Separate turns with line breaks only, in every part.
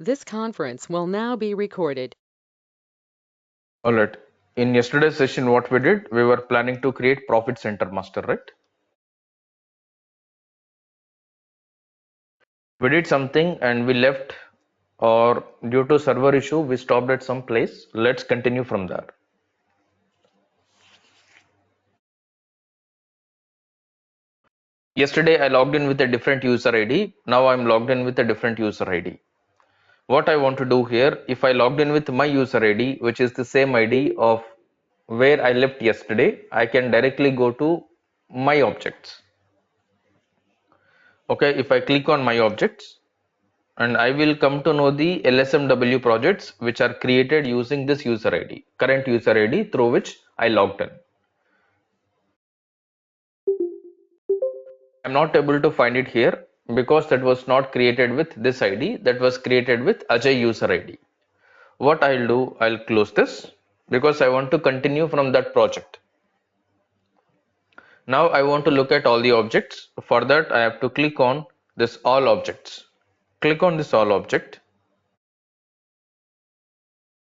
This conference will now be recorded.
Alright, in yesterday's session, what we did, we were planning to create profit center master, right? We did something and we left, or due to server issue, we stopped at some place. Let's continue from there. Yesterday, I logged in with a different user ID. Now I'm logged in with a different user ID. What I want to do here, if I logged in with my user ID, which is the same ID of where I left yesterday, I can directly go to my objects. Okay, if I click on my objects, and I will come to know the LSMW projects which are created using this user ID, current user ID through which I logged in. I'm not able to find it here because that was not created with this ID, that was created with Ajay user ID. What I'll do, I'll close this because I want to continue from that project. Now I want to look at all the objects. For that, I have to click on this all objects. Click on this all object.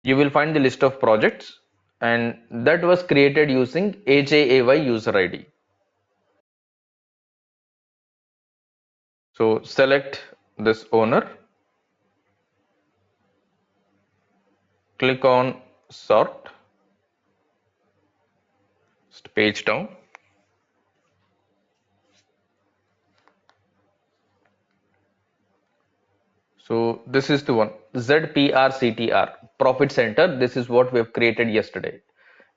You will find the list of projects, and that was created using AJAY user ID. So select this owner, click on sort, page down. So this is the one, ZPRCTR, Profit Center. This is what we have created yesterday.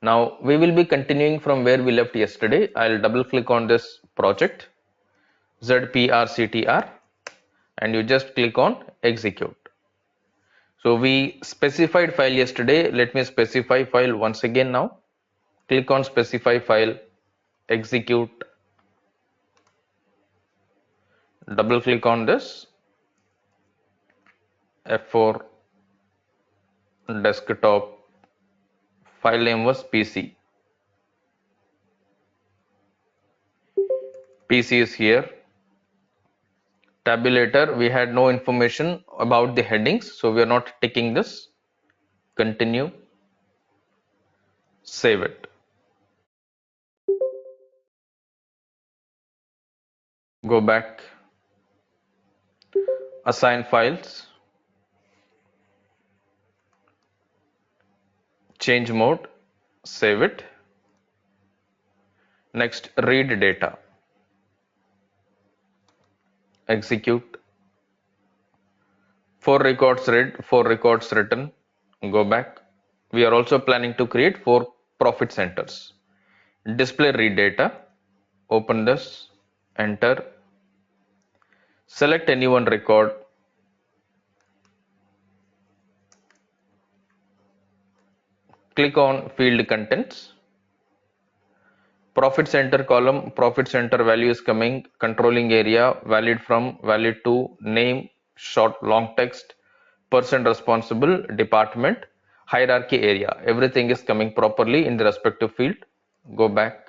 Now we will be continuing from where we left yesterday. I'll double click on this project, ZPRCTR, and you just click on execute. So we specified file yesterday. Let me specify file once again now. Click on specify file, execute, double click on this, F4, desktop, file name was PC. PC is here. Tabulator, we had no information about the headings, so we are not ticking this. Continue, save it. Go back, assign files, change mode, save it. Next, read data, execute. 4 records read, 4 records written. Go back. We are also planning to create 4 profit centers. Display read data, open this, enter, select any one record, click on field contents, profit center column, profit center value is coming, controlling area, valid from, valid to, name, short, long text, person responsible, department, hierarchy area, everything is coming properly in the respective field. Go back.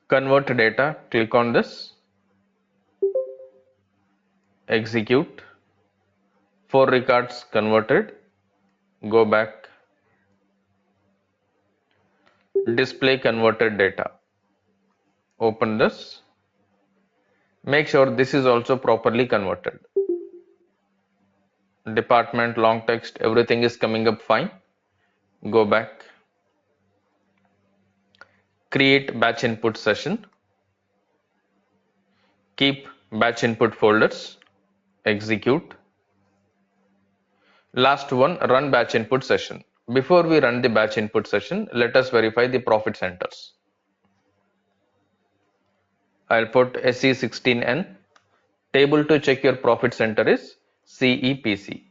Convert data, click on this, execute. 4 records converted. Go back. Display converted data. Open this. Make sure this is also properly converted. Department, long text, everything is coming up fine. Go back. Create batch input session. Keep batch input folders. Execute. Last one, run batch input session. Before we run the batch input session, let us verify the profit centers. I'll put SE16N. Table to check your profit center is CEPC.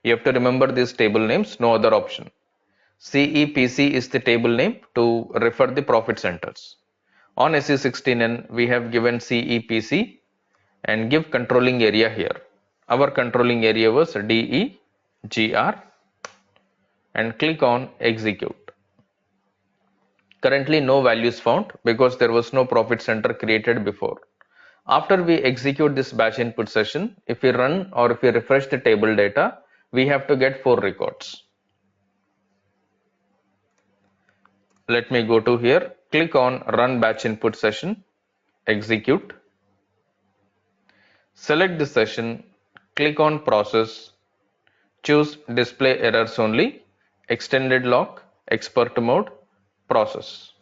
You have to remember these table names, no other option. CEPC is the table name to refer the profit centers. On SE16N, we have given CEPC and give controlling area here. Our controlling area was DEGR and click on execute. Currently no values found because there was no profit center created before. After we execute this batch input session, if we run or if we refresh the table data, we have to get 4 records. Let me go to here, click on run batch input session, execute, select the session, click on process, choose display errors only, extended lock, expert mode, process.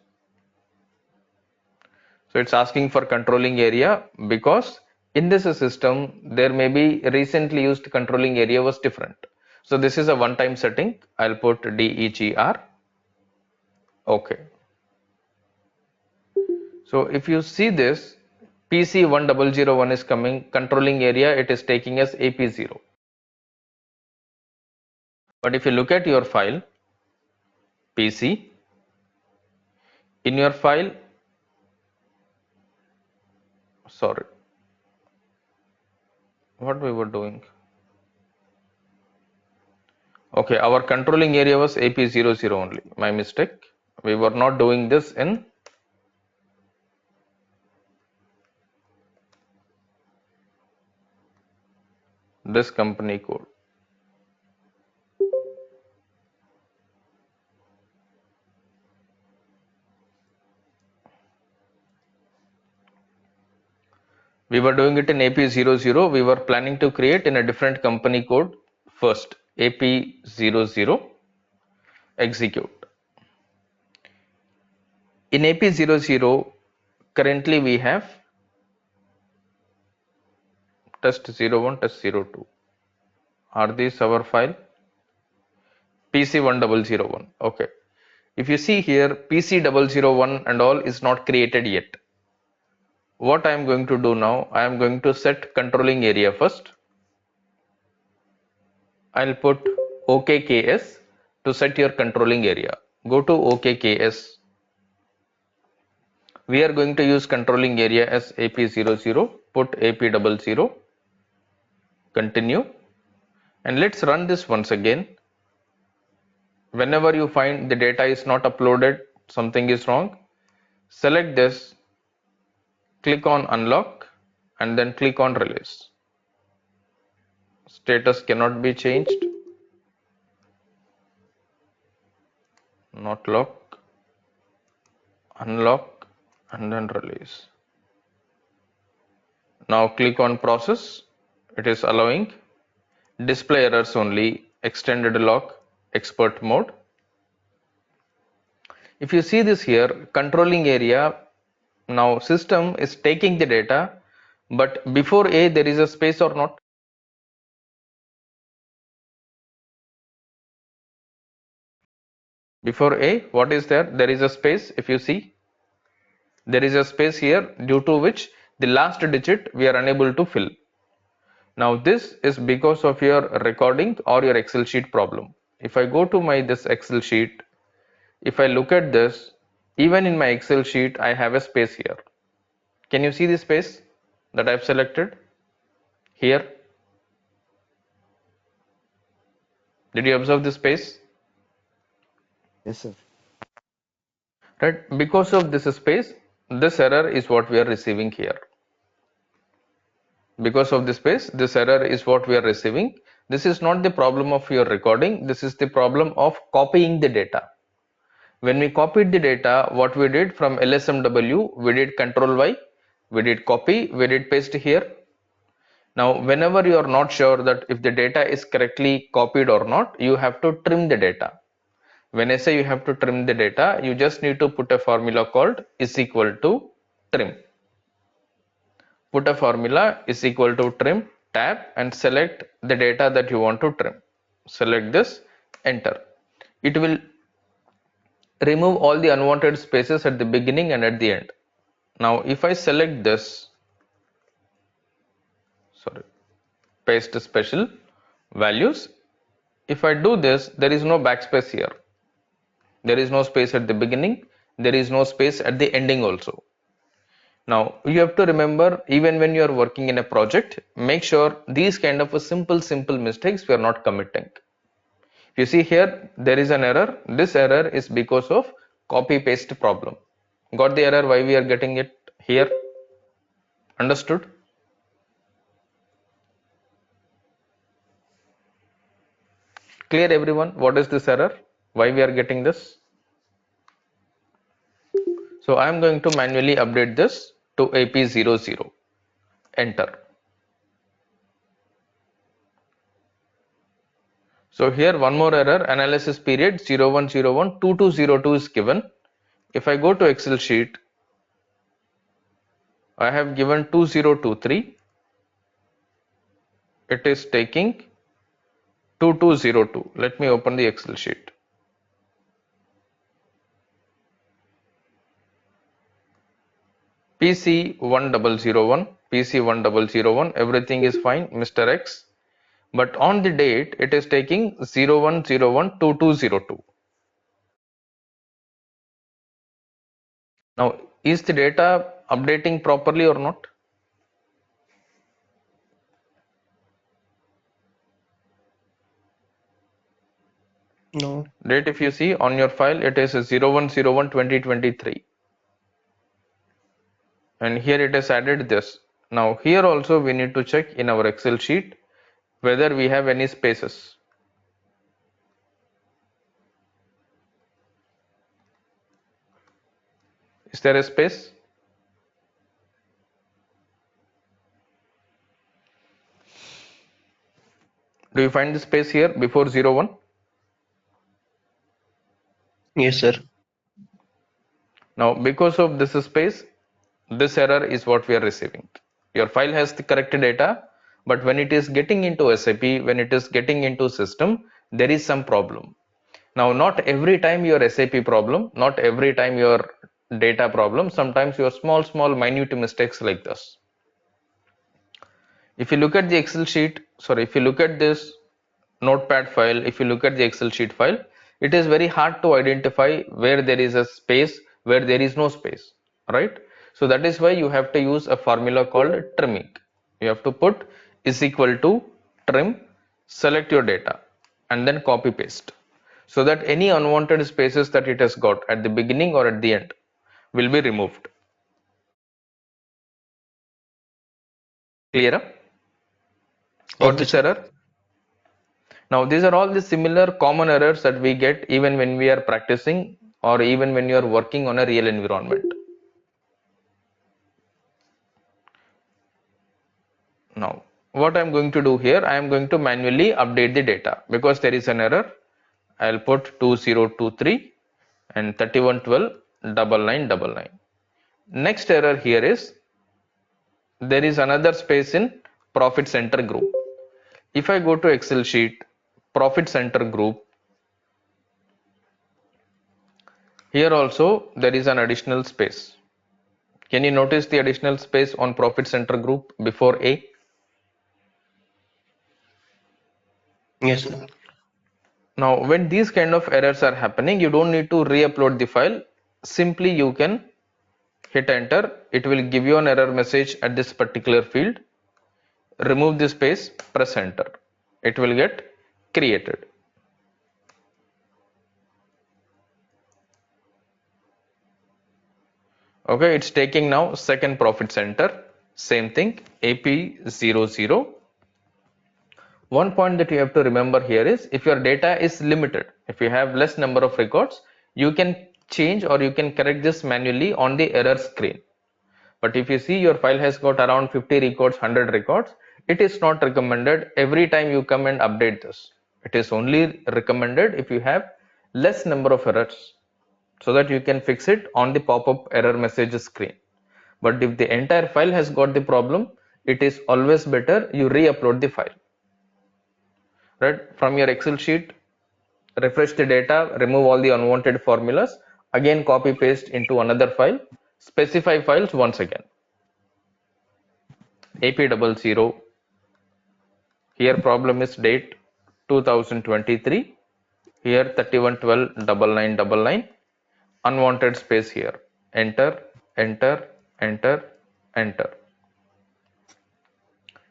So it's asking for controlling area because in this system there may be recently used controlling area was different. So this is a one-time setting. I'll put DEGR. Okay. So if you see this, PC1001 is coming, controlling area it is taking as AP0. But if you look at your file, PC, in your file, sorry, what we were doing? Okay, our controlling area was AP00 only, my mistake. We were not doing this in this company code. We were doing it in AP00. We were planning to create in a different company code first. AP00, execute. In AP00, currently we have test01, test02. Are these our file? PC1001. Okay. If you see here, PC001 and all is not created yet. What I am going to do now, I am going to set controlling area first. I'll put OKKS to set your controlling area. Go to OKKS. We are going to use controlling area as AP00. Put AP00. Continue. And let's run this once again. Whenever you find the data is not uploaded, something is wrong, select this, click on unlock and then click on release. Status cannot be changed. Not lock, unlock and then release. Now click on process. It is allowing. Display errors only, extended lock, expert mode. If you see this here, controlling area, now system is taking the data, but before A there is a space or not? Before A, what is there? There is a space. If you see, there is a space here due to which the last digit we are unable to fill. Now this is because of your recording or your Excel sheet problem. If I go to this Excel sheet, if I look at this, even in my Excel sheet I have a space here. Can you see the space that I have selected here? Did you observe the space?
Yes, sir.
Right, because of this space, this error is what we are receiving here. Because of this space, this error is what we are receiving. This is not the problem of your recording, this is the problem of copying the data. When we copied the data, what we did from LSMW, we did Control Y, we did copy, we did paste here. Now whenever you are not sure that if the data is correctly copied or not, you have to trim the data. When I say you have to trim the data, you just need to put a formula called is equal to trim. Put a formula is equal to trim, tab and select the data that you want to trim. Select this, enter. It will remove all the unwanted spaces at the beginning and at the end. Now if I select this, paste special values, if I do this, there is no backspace here. There is no space at the beginning, there is no space at the ending also. Now you have to remember, even when you are working in a project, make sure these kind of simple mistakes we are not committing. If you see here, there is an error. This error is because of copy paste problem. Got the error why we are getting it here? Understood? Clear everyone? What is this error? Why we are getting this? So I am going to manually update this to AP00. Enter. So here one more error, analysis period 01012202 is given. If I go to Excel sheet, I have given 2023. It is taking 2202. Let me open the Excel sheet. PC1001, PC1001, everything is fine, Mr. X. But on the date, it is taking 01012202. Now, is the data updating properly or not?
No.
Date, if you see on your file, it is 01012023. And here it is added this. Now, here also we need to check in our Excel sheet whether we have any spaces. Is there a space? Do you find the space here before 01?
Yes, sir.
Now, because of this space, this error is what we are receiving. Your file has the correct data, but when it is getting into SAP, when it is getting into system, there is some problem. Now, not every time your SAP problem, not every time your data problem, sometimes your small minute mistakes like this. If you look at the Excel sheet, sorry, if you look at this notepad file, if you look at the Excel sheet file, it is very hard to identify where there is a space, where there is no space, right? So that is why you have to use a formula called trimming. You have to put is equal to trim, select your data, and then copy paste, so that any unwanted spaces that it has got at the beginning or at the end will be removed. Clear? Got
Okay,
this
sir.
error? Now, these are all the similar common errors that we get even when we are practicing or even when you are working on a real environment. Now, what I am going to do here, I am going to manually update the data because there is an error. I'll put 2023 and 3112 Next error here is there is another space in profit center group. If I go to Excel sheet, profit center group, here also there is an additional space. Can you notice the additional space on profit center group before A?
Yes, sir.
Now, when these kind of errors are happening, you don't need to re-upload the file. Simply you can hit enter. It will give you an error message at this particular field. Remove the space, press enter. It will get created. Okay, it's taking now second profit center. Same thing, AP00. One point that you have to remember here is if your data is limited, if you have less number of records, you can change or you can correct this manually on the error screen. But if you see your file has got around 50 records, 100 records, it is not recommended every time you come and update this. It is only recommended if you have less number of errors so that you can fix it on the pop-up error message screen. But if the entire file has got the problem, it is always better you re-upload the file. Right, from your Excel sheet, refresh the data, remove all the unwanted formulas, again copy paste into another file, specify files once again. AP00, here problem is date 2023, here 3112 unwanted space here, enter, enter, enter, enter.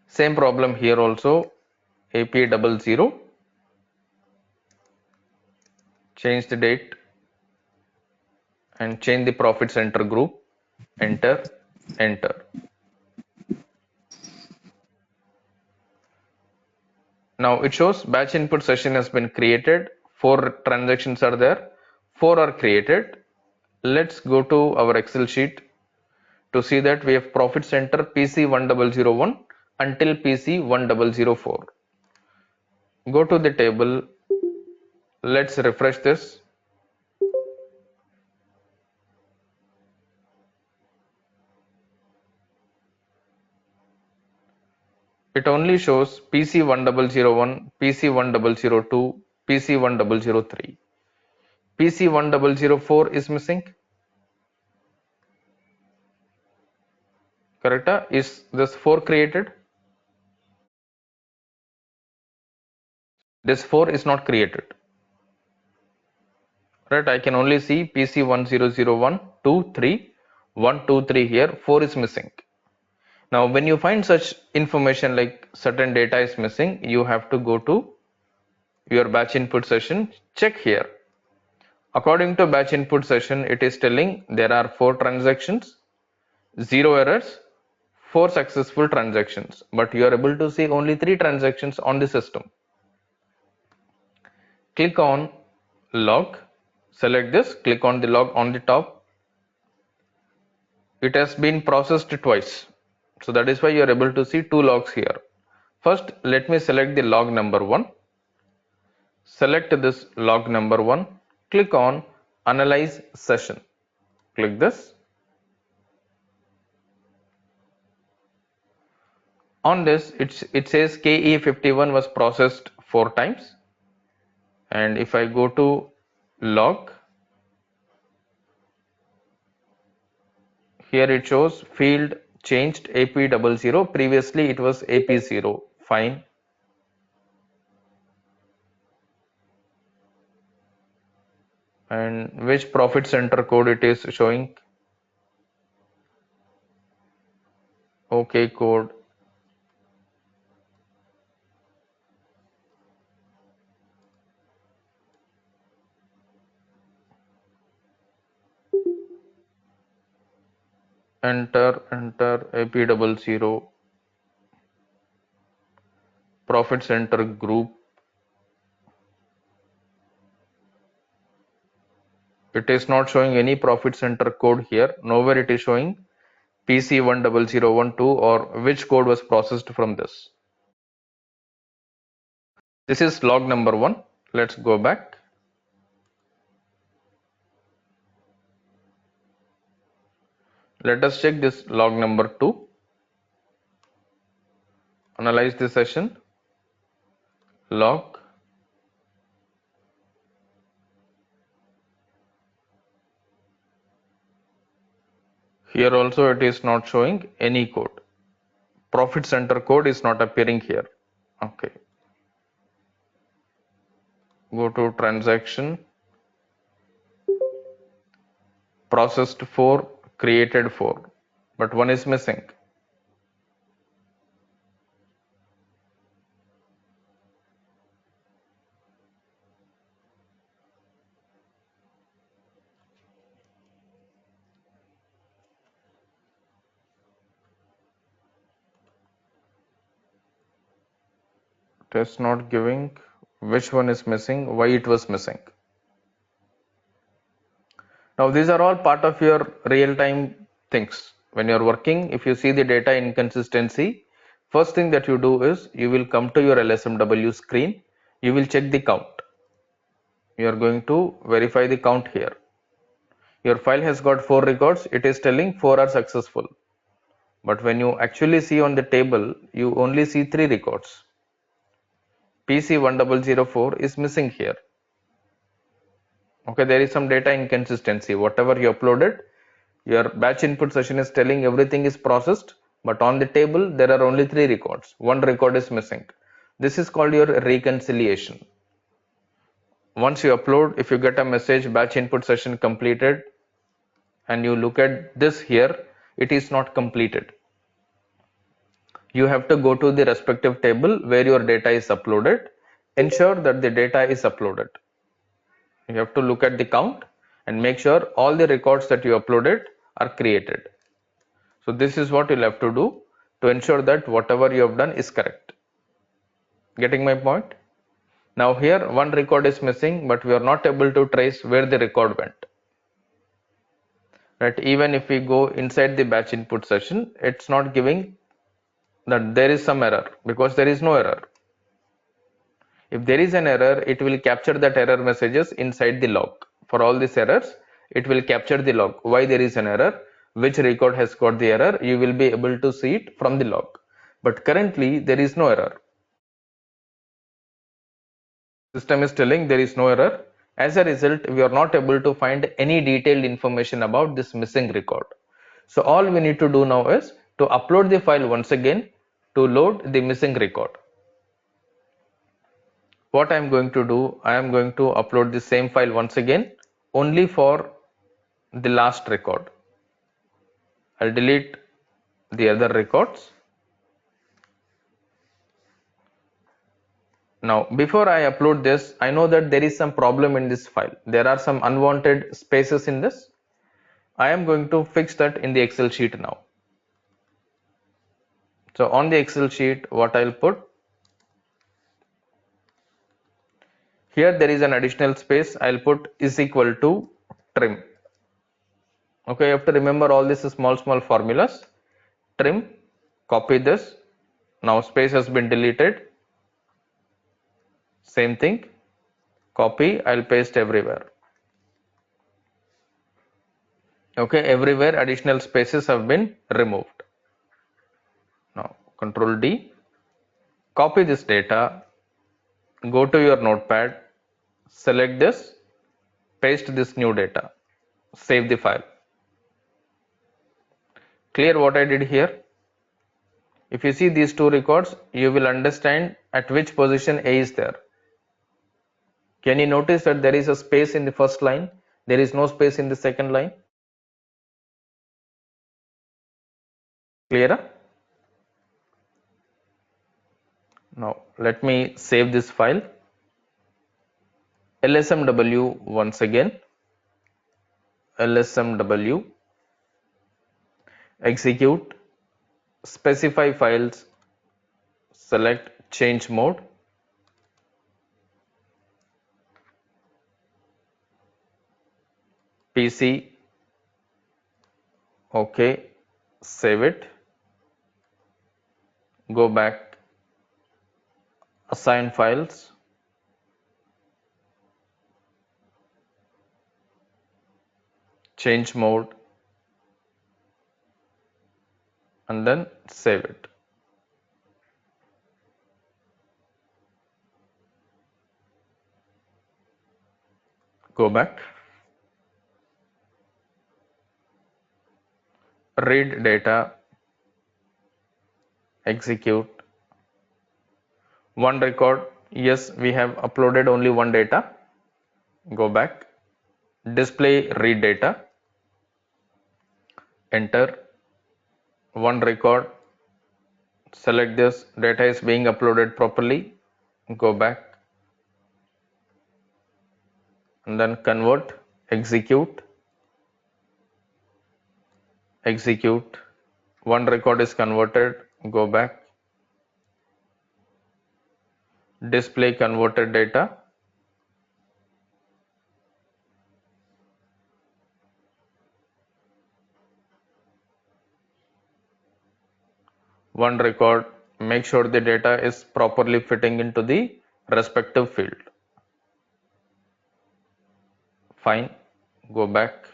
Same problem here also, AP00, change the date and change the profit center group, enter, enter. Now it shows batch input session has been created. 4 transactions are there. 4 are created. Let's go to our Excel sheet to see that we have profit center PC1001 until PC1004. Go to the table. Let's refresh this. It only shows PC1001, PC1002, PC1003. PC1004 is missing. Correct? Is this 4 created? This 4 is not created. Right? I can only see PC1001, 2, 3, 1, 2, 3 here. 4 is missing. Now, when you find such information like certain data is missing, you have to go to your batch input session. Check here. According to batch input session, it is telling there are 4 transactions, 0 errors, 4 successful transactions, but you are able to see only 3 transactions on the system. Click on log, select this, click on the log on the top. It has been processed twice, so that is why you are able to see 2 logs here. First, let me select the log number 1. Select this log number 1, click on analyze session. Click this. On this, it says KE51 was processed 4 times. And if I go to log, here it shows field changed AP00. Previously it was AP0. Fine. And which profit center code it is showing? OK code. Enter AP00. Profit center group. It is not showing any profit center code here. Nowhere it is showing PC100112 or which code was processed from this. This is log number 1. Let's go back. Let us check this log number 2. Analyze the session. Log. Here also it is not showing any code. Profit center code is not appearing here. Okay. Go to transaction. Processed 4, created 4, but 1 is missing. It is not giving which one is missing, why it was missing. Now these are all part of your real-time things. When you are working, if you see the data inconsistency, first thing that you do is you will come to your LSMW screen, you will check the count. You are going to verify the count here. Your file has got 4 records, it is telling 4 are successful. But when you actually see on the table, you only see 3 records. PC1004 is missing here. Okay, there is some data inconsistency. Whatever you uploaded, your batch input session is telling everything is processed, but on the table there are only 3 records. 1 record is missing. This is called your reconciliation. Once you upload, if you get a message batch input session completed and you look at this here, it is not completed. You have to go to the respective table where your data is uploaded. Ensure that the data is uploaded. You have to look at the count and make sure all the records that you uploaded are created. So this is what you'll have to do to ensure that whatever you have done is correct. Getting my point? Now here one record is missing, but we are not able to trace where the record went. Right? Even if we go inside the batch input session, it's not giving that there is some error because there is no error. If there is an error, it will capture that error messages inside the log. For all these errors, it will capture the log. Why there is an error, which record has got the error, you will be able to see it from the log. But currently, there is no error. System is telling there is no error. As a result, we are not able to find any detailed information about this missing record. So all we need to do now is to upload the file once again to load the missing record. What I am going to do, I am going to upload the same file once again only for the last record. I'll delete the other records. Now before I upload this, I know that there is some problem in this file. There are some unwanted spaces in this. I am going to fix that in the Excel sheet now. So on the Excel sheet, what I'll put, here there is an additional space. I'll put is equal to trim. Okay, you have to remember all these small formulas. Trim, copy this. Now space has been deleted. Same thing, copy, I'll paste everywhere. Okay, everywhere additional spaces have been removed. Now Control D, copy this data, go to your notepad, select this, paste this new data, save the file. Clear what I did here? If you see these two records, you will understand at which position A is there. Can you notice that there is a space in the first line? There is no space in the second line. Clear? Now let me save this file. LSMW once again. LSMW. Execute. Specify files. Select change mode. PC. OK. Save it. Go back. Assign files. Change mode. And then save it. Go back. Read data. Execute. One record. Yes, we have uploaded only one data. Go back. Display read data. Enter. One record. Select this. Data is being uploaded properly. Go back. And then convert. Execute. Execute. One record is converted. Go back. Display converted data. One record. Make sure the data is properly fitting into the respective field. Fine. Go back.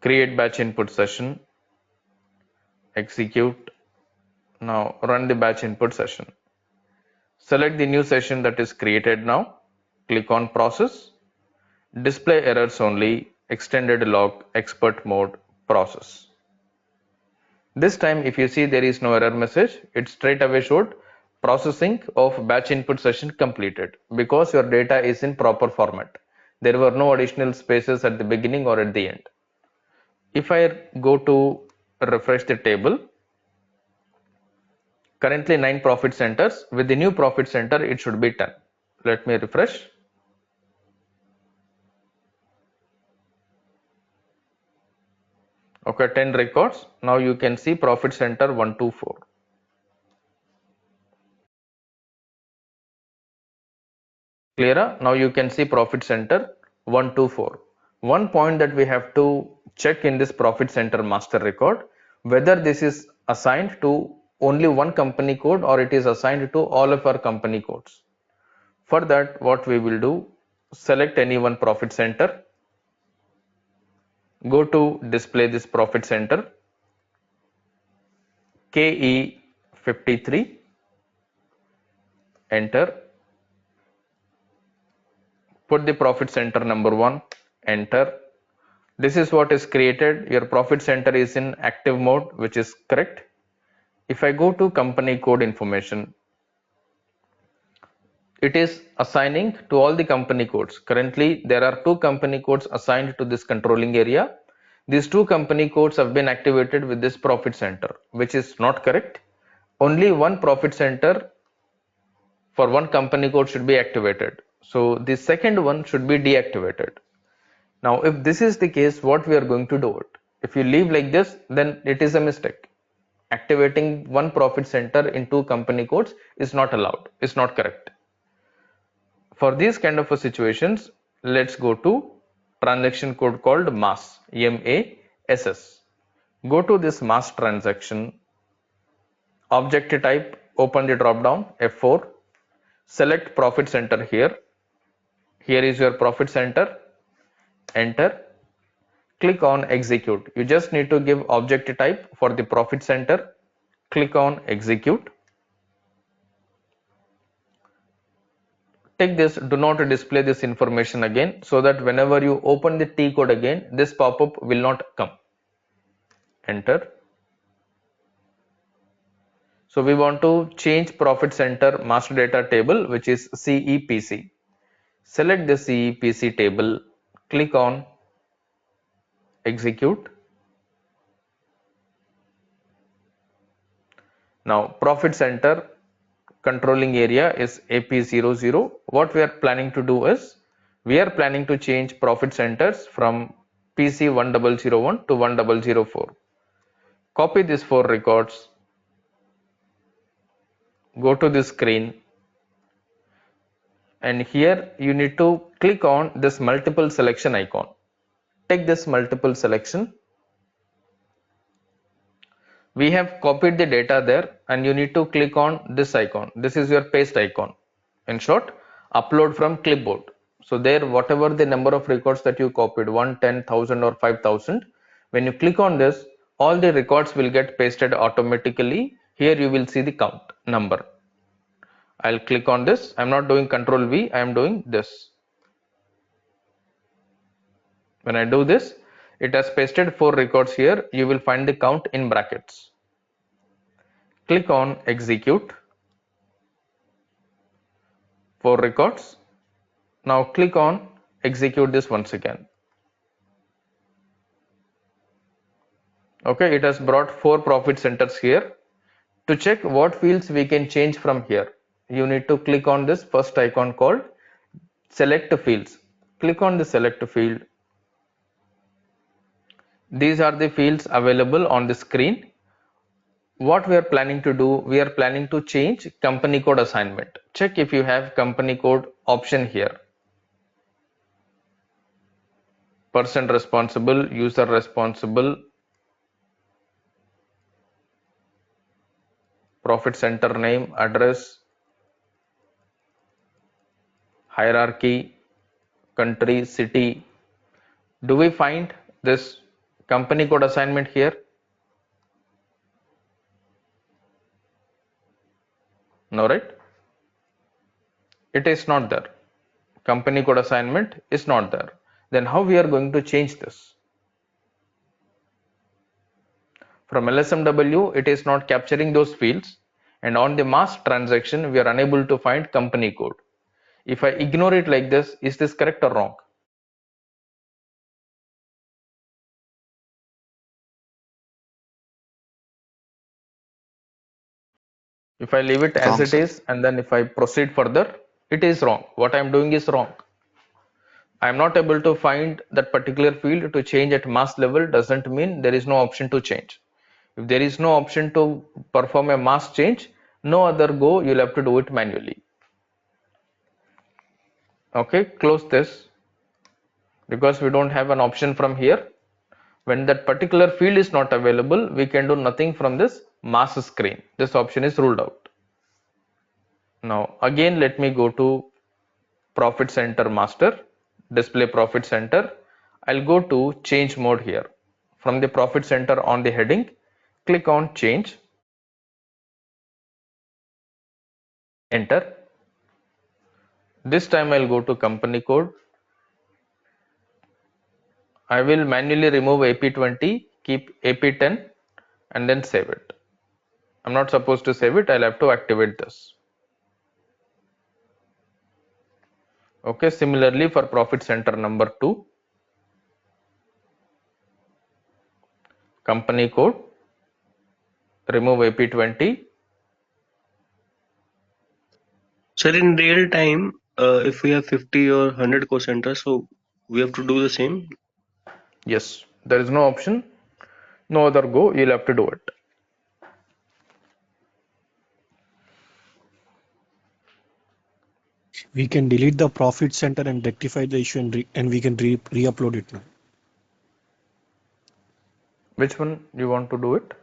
Create batch input session. Execute. Now run the batch input session. Select the new session that is created now. Click on process. Display errors only. Extended log, expert mode, process. This time if you see there is no error message, it straight away showed processing of batch input session completed because your data is in proper format. There were no additional spaces at the beginning or at the end. If I go to refresh the table, currently 9 profit centers. With the new profit center, it should be 10. Let me refresh. Okay, 10 records. Now you can see profit center 1 to 4. Clear? Now you can see profit center 1 to 4. One point that we have to check in this profit center master record, whether this is assigned to only one company code or it is assigned to all of our company codes. For that, what we will do, select any one profit center, go to display this profit center, KE53, enter, put the profit center number 1, enter. This is what is created. Your profit center is in active mode, which is correct. If I go to company code information, it is assigning to all the company codes. Currently, there are 2 company codes assigned to this controlling area. These 2 company codes have been activated with this profit center, which is not correct. Only one profit center for one company code should be activated. So the second one should be deactivated. Now, if this is the case, what we are going to do it? If you leave like this, then it is a mistake. Activating one profit center in 2 company codes is not allowed. It's not correct. For these kind of situations, let's go to transaction code called MASS, M-A-S-S. Go to this MASS transaction, object type, open the drop down, F4, select profit center here. Here is your profit center, enter, click on execute. You just need to give object type for the profit center, click on execute. Take this, do not display this information again, so that whenever you open the T code again, this pop-up will not come. Enter. So we want to change profit center master data table, which is CEPC. Select the CEPC table, click on execute. Now profit center controlling area is AP00. What we are planning to do is, we are planning to change profit centers from PC 1001 to 1004. Copy these 4 records, go to the screen, and here you need to click on this multiple selection icon. Take this multiple selection. We have copied the data there, and you need to click on this icon. This is your paste icon. In short, upload from clipboard. So there, whatever the number of records that you copied, 1, 10, 1000 or 5000, when you click on this, all the records will get pasted automatically. Here you will see the count number. I'll click on this. I'm not doing Control V, I am doing this. When I do this, it has pasted 4 records here. You will find the count in brackets. Click on execute. 4 records. Now click on execute this once again. Okay, it has brought 4 profit centers here. To check what fields we can change from here, you need to click on this first icon called select fields. Click on the select field. These are the fields available on the screen. What we are planning to do, we are planning to change company code assignment. Check if you have company code option here. Person responsible, user responsible, profit center name, address, hierarchy, country, city. Do we find this company code assignment here? No, right? It is not there. Company code assignment is not there. Then how we are going to change this? From LSMW, it is not capturing those fields, and on the mass transaction, we are unable to find company code. If I ignore it like this, is this correct or wrong? If I leave it as
Wrong,
it
sir.
is, and then if I proceed further, it is wrong. What I am doing is wrong. I am not able to find that particular field to change at mass level doesn't mean there is no option to change. If there is no option to perform a mass change, no other go, you'll have to do it manually. Okay, close this because we don't have an option from here. When that particular field is not available, we can do nothing from this mass screen. This option is ruled out. Now again, let me go to Profit Center Master, display Profit Center. I'll go to change mode here. From the Profit Center on the heading, click on change, enter. This time I'll go to company code. I will manually remove AP20, keep AP10 and then save it. I'm not supposed to save it, I'll have to activate this. Okay, similarly for Profit Center number 2, company code, remove AP20.
Sir, in real time, if we have 50 or 100 core centers, so we have to do the same.
Yes, there is no option, no other go, you'll have to do it.
We can delete the profit center and rectify the issue and we can re-upload it now.
Which one you want to do it?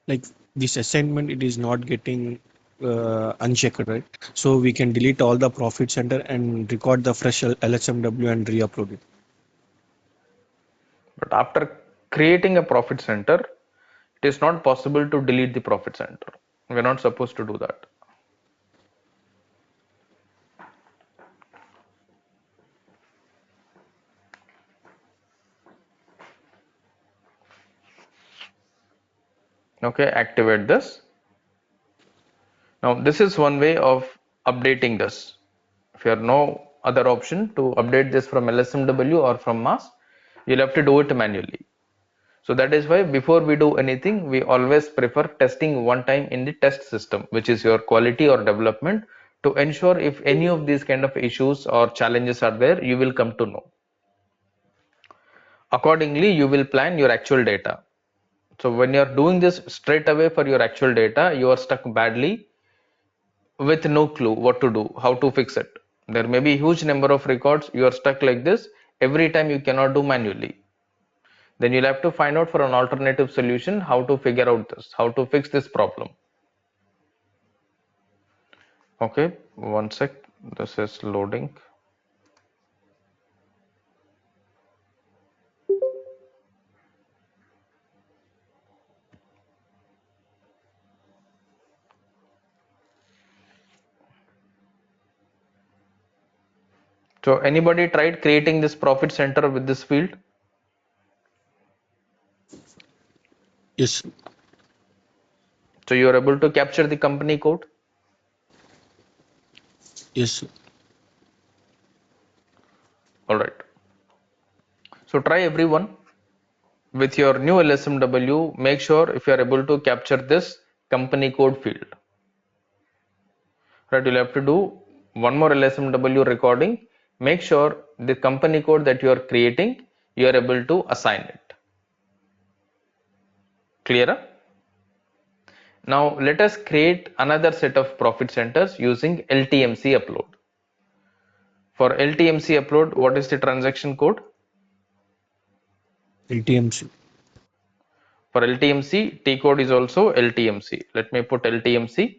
Like this assignment, it is not getting unchecked, right? So we can delete all the profit center and record the fresh LSMW and re-upload it.
But after creating a profit center, it is not possible to delete the profit center. We're not supposed to do that. Okay, activate this. Now this is one way of updating this. If you have no other option to update this from LSMW or from mass, you'll have to do it manually. So that is why before we do anything, we always prefer testing one time in the test system, which is your quality or development, to ensure if any of these kind of issues or challenges are there, you will come to know. Accordingly, you will plan your actual data. So when you're doing this straight away for your actual data, you are stuck badly with no clue what to do, how to fix it. There may be a huge number of records, you are stuck like this. Every time you cannot do manually. Then you'll have to find out for an alternative solution how to figure out this, how to fix this problem. Okay, one sec, this is loading. So anybody tried creating this profit center with this field?
Yes.
So you are able to capture the company code?
Yes.
All right. So try everyone. With your new LSMW, make sure if you are able to capture this company code field. Right, you'll have to do one more LSMW recording. Make sure the company code that you are creating, you are able to assign it. Clear? Now let us create another set of profit centers using LTMC upload. For LTMC upload, what is the transaction code?
LTMC.
For LTMC, T code is also LTMC. Let me put LTMC.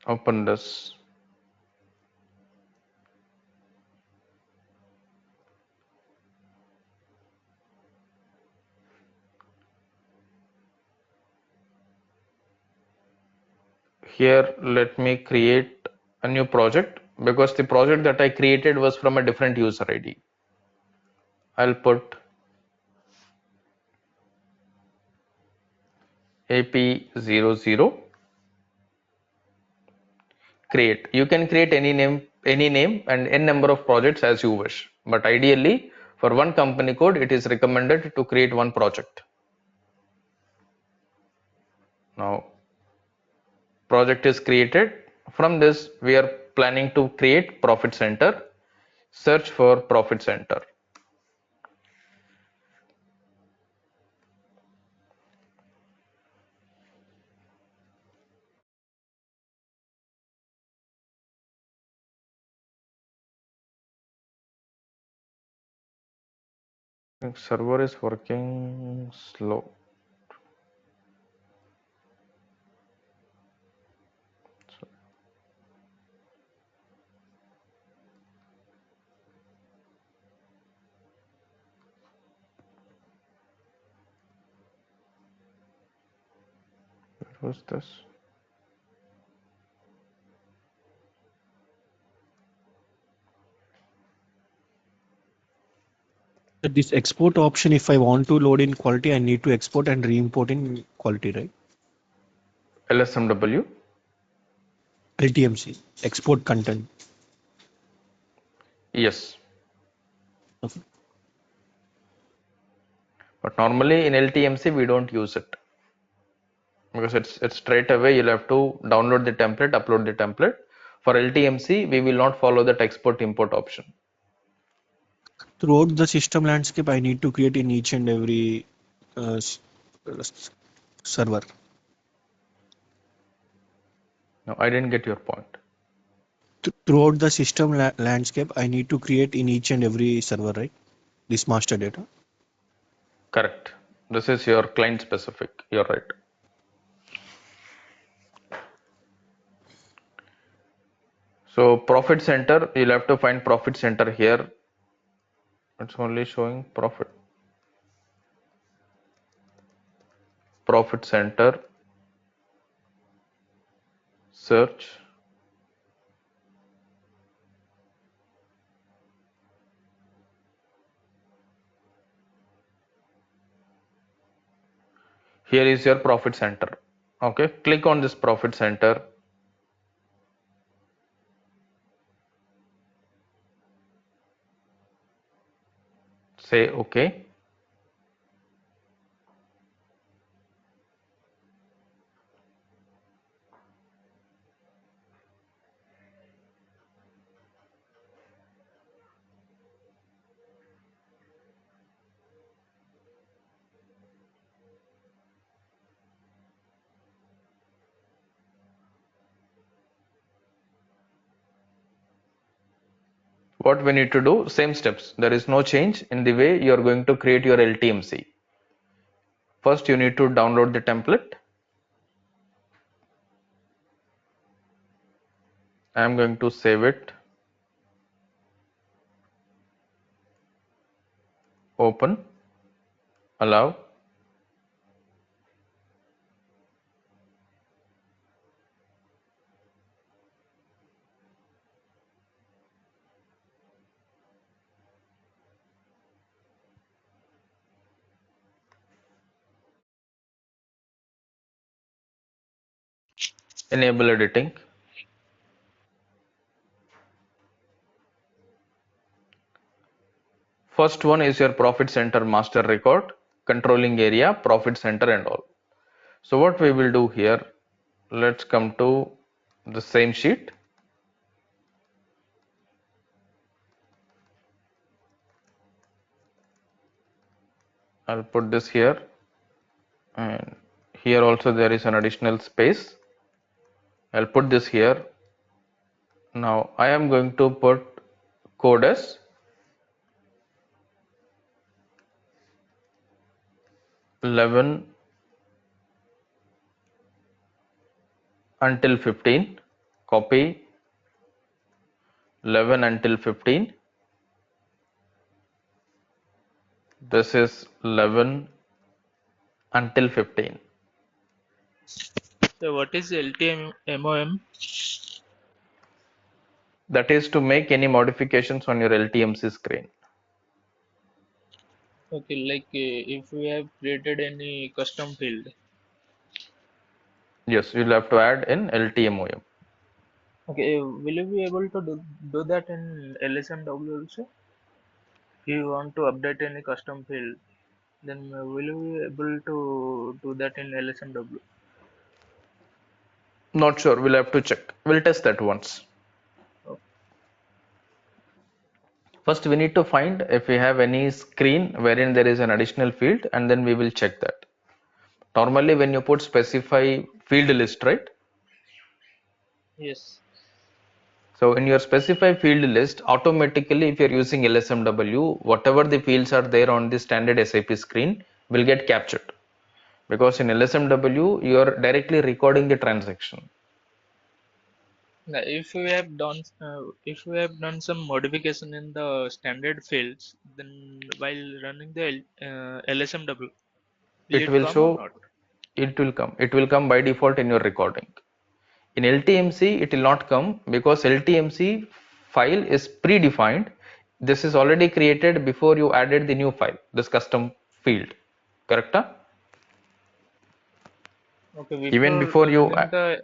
Open this. Here, let me create a new project because the project that I created was from a different user ID. I'll put AP00. create. You can create any name and n number of projects as you wish. But ideally, for one company code, it is recommended to create one project. Now, project is created. From this, we are planning to create profit center. Search for profit center. I think server is working slow. What was this?
This export option, if I want to load in quality, I need to export and re-import in quality, right?
LSMW.
LTMC, export content.
Yes.
Okay.
But normally in LTMC we don't use it because it's straight away you'll have to download the template, upload the template. For LTMC we will not follow that export import option.
Throughout the system landscape, I need to create in each and every server.
No, I didn't get your point.
Throughout the system landscape, I need to create in each and every server, right? This master data.
Correct. This is your client specific. You're right. So profit center, you'll have to find profit center here. It's only showing profit. Profit center. Search. Here is your profit center. Okay, click on this profit center. Say okay. What we need to do, same steps. There is no change in the way you are going to create your LTMC. First, you need to download the template. I am going to save it. Open. Allow. Enable editing. First one is your profit center master record, controlling area, profit center and all. So what we will do here, let's come to the same sheet. I'll put this here, and here also there is an additional space. I'll put this here. Now I am going to put code as 11 until 15. Copy 11 until 15. This is 11 until 15.
So what is LTMOM?
That is to make any modifications on your LTMC screen.
Okay, like if we have created any custom field.
Yes, you'll have to add in LTMOM.
Okay, will you be able to do that in LSMW also? If you want to update any custom field, then will you be able to do that in LSMW?
Not sure. We'll have to check. We'll test that once.
Oh,
First, we need to find if we have any screen wherein there is an additional field, and then we will check that. Normally, when you put specify field list, right?
yes.
So in your specify field list, automatically, if you're using LSMW, whatever the fields are there on the standard SAP screen will get captured. Because in LSMW, you're directly recording the transaction.
Now, if we have done some modification in the standard fields, then while running the LSMW, will
It
it
will
come or
show,
not?
it will come. It will come by default in your recording. In LTMC, it will not come because LTMC file is predefined. This is already created before you added the new file, this custom field. Correct? Huh?
Okay,
Even
before
before you,
running the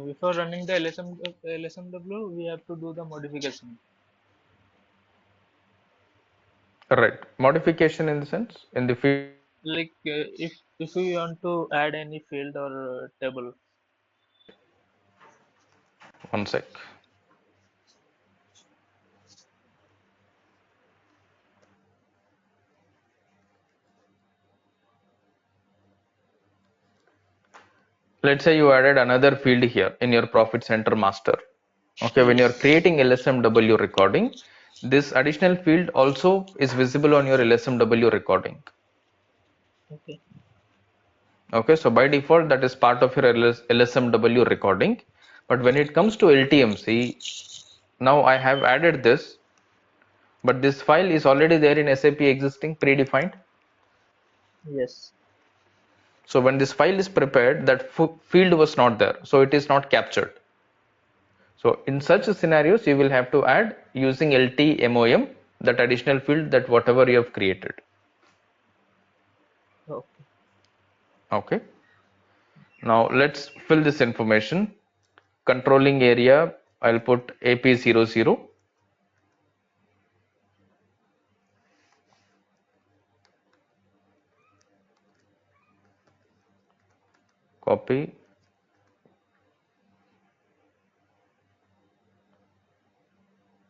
before running the LSMW, we have to do the modification.
right, modification in the sense, in the field,
Like if we want to add any field or table.
one sec. Let's say you added another field here in your profit center master. Okay, when you're
Yes.
creating LSMW recording, this additional field also is visible on your LSMW recording.
Okay.
Okay, so by default, that is part of your LSMW recording. But when it comes to LTMC, now I have added this, but this file is already there in SAP existing predefined.
Yes.
So when this file is prepared, that field was not there, so it is not captured. So in such scenarios, you will have to add using LTMOM, that additional field, that whatever you have created.
Okay.
Okay. Now let's fill this information. Controlling area, I'll put AP00. Copy.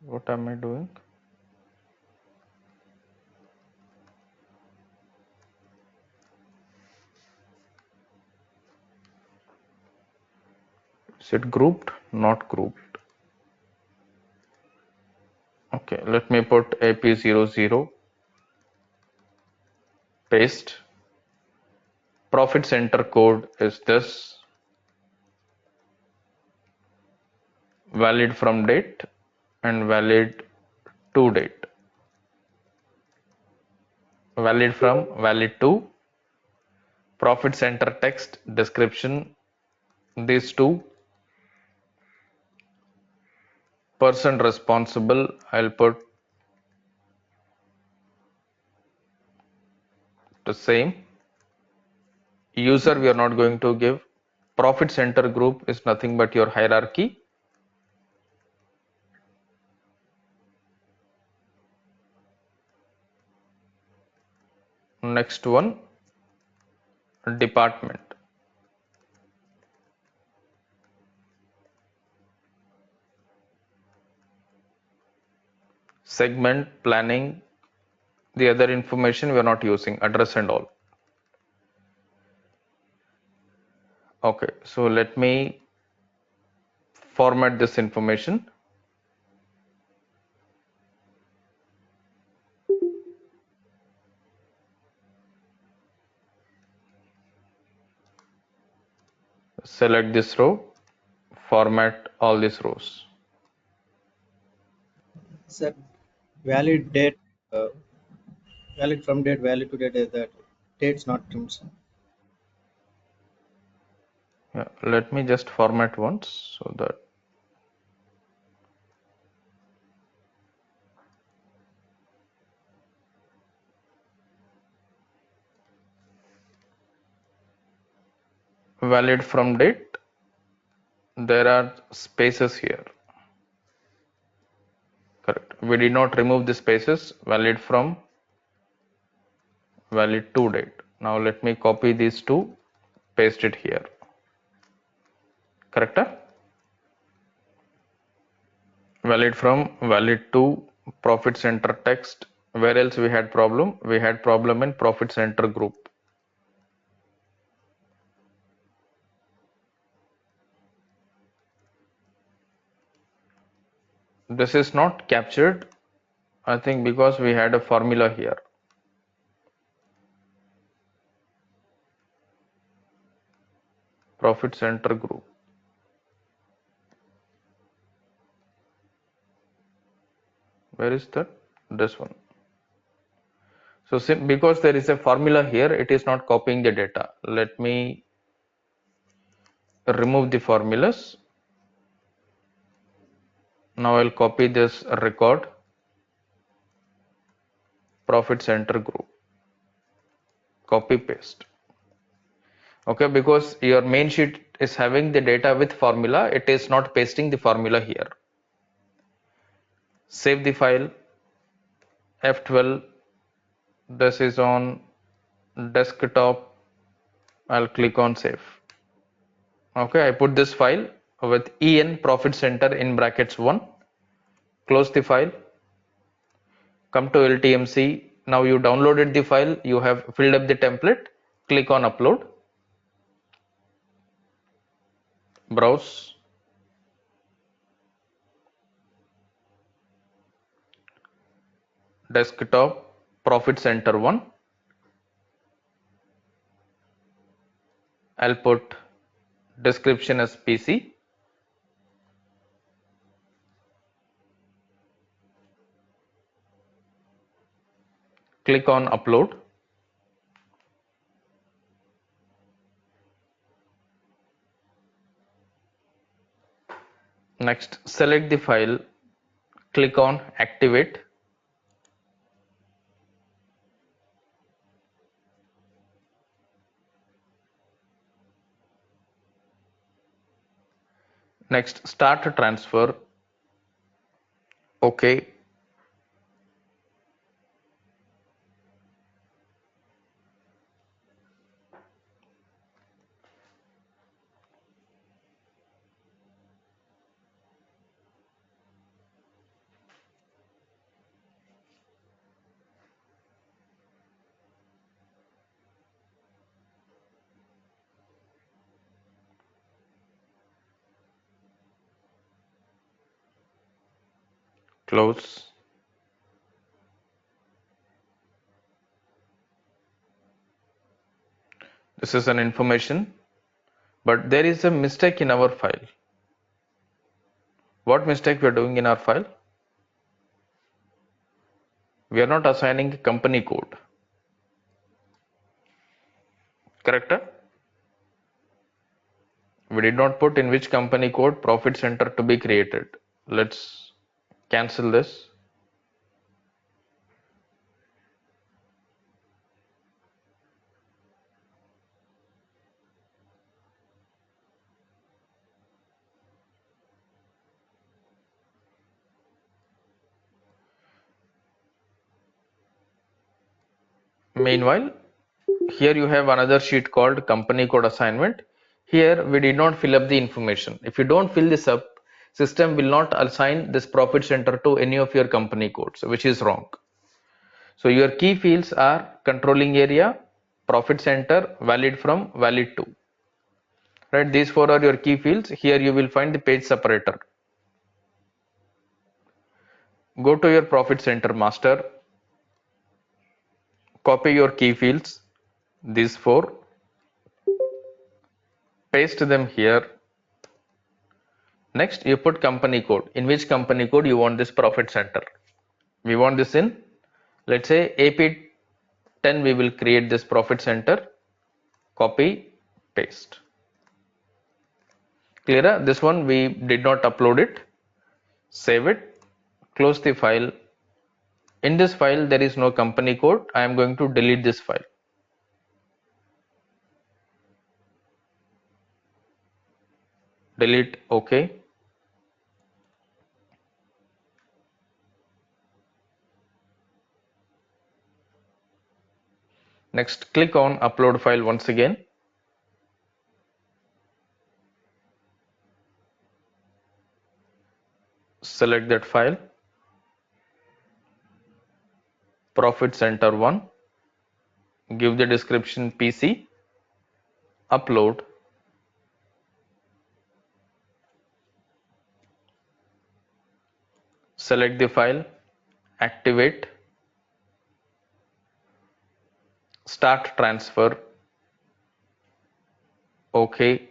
What am I doing? Is it grouped? Not grouped. Okay, let me put AP00, paste. Profit center code is this, valid from date and valid to date. Valid from, valid to. Profit center text description, these two. Person responsible, I'll put the same. User we are not going to give. Profit center group is nothing but your hierarchy. Next one, department. Segment, planning, the other information we are not using, address and all. Okay, so let me format this information. Select this row, format all these rows.
Sir, valid date, uh, valid from date, valid to date is that date's not trimmed, sir.
Yeah, let me just format once so that valid from date, there are spaces here. Correct. We did not remove the spaces. Valid from, valid to date. Now let me copy these two, paste it here. Correct? Valid from, valid to, profit center text. Where else we had problem? We had problem in profit center group. This is not captured, I think, because we had a formula here. Profit center group. Where is that? This one. So because there is a formula here, it is not copying the data. Let me remove the formulas. Now I'll copy this record, profit center group, copy paste. Okay, because your main sheet is having the data with formula, it is not pasting the formula here. Save the file, F12, this is on desktop, I'll click on save. Okay, I put this file with en profit center in brackets 1, close the file, come to LTMC. Now you downloaded the file, you have filled up the template, click on upload, browse, desktop, profit center 1, I'll put description as PC, click on upload, next select the file, click on activate, next start transfer, OK, close. This is an information, but there is a mistake in our file. What mistake we are doing in our file? We are not assigning company code. Correct? We did not put in which company code profit center to be created. Let's cancel this. Meanwhile, here you have another sheet called company code assignment. Here we did not fill up the information. If you don't fill this up, system will not assign this profit center to any of your company codes, which is wrong. So your key fields are controlling area, profit center, valid from, valid to. Right, these four are your key fields. Here you will find the page separator. Go to your profit center master, copy your key fields, these four, paste them here. Next, you put company code. In which company code you want this profit center? We want this in, let's say AP10, we will create this profit center. Copy, paste. Clear? This one we did not upload it. Save it, close the file. In this file there is no company code. I am going to delete this file. delete, OK. Next, click on upload file once again. Select that file, Profit Center 1, give the description PC, upload, select the file, activate, start transfer, OK.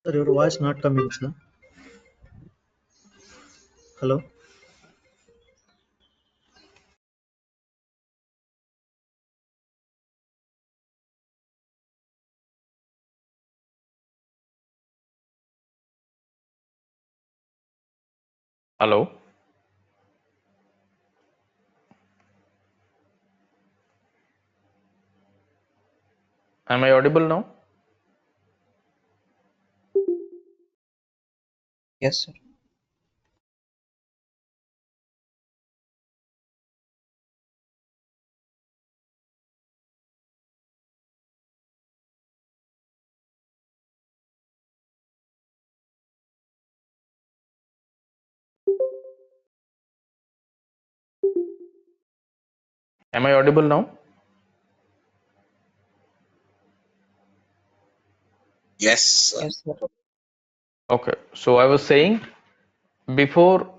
Sir, your voice not coming, sir. Hello.
Hello. Am I audible now?
Yes, sir.
Am I audible now?
Yes, sir. Yes, sir.
Okay. So I was saying, before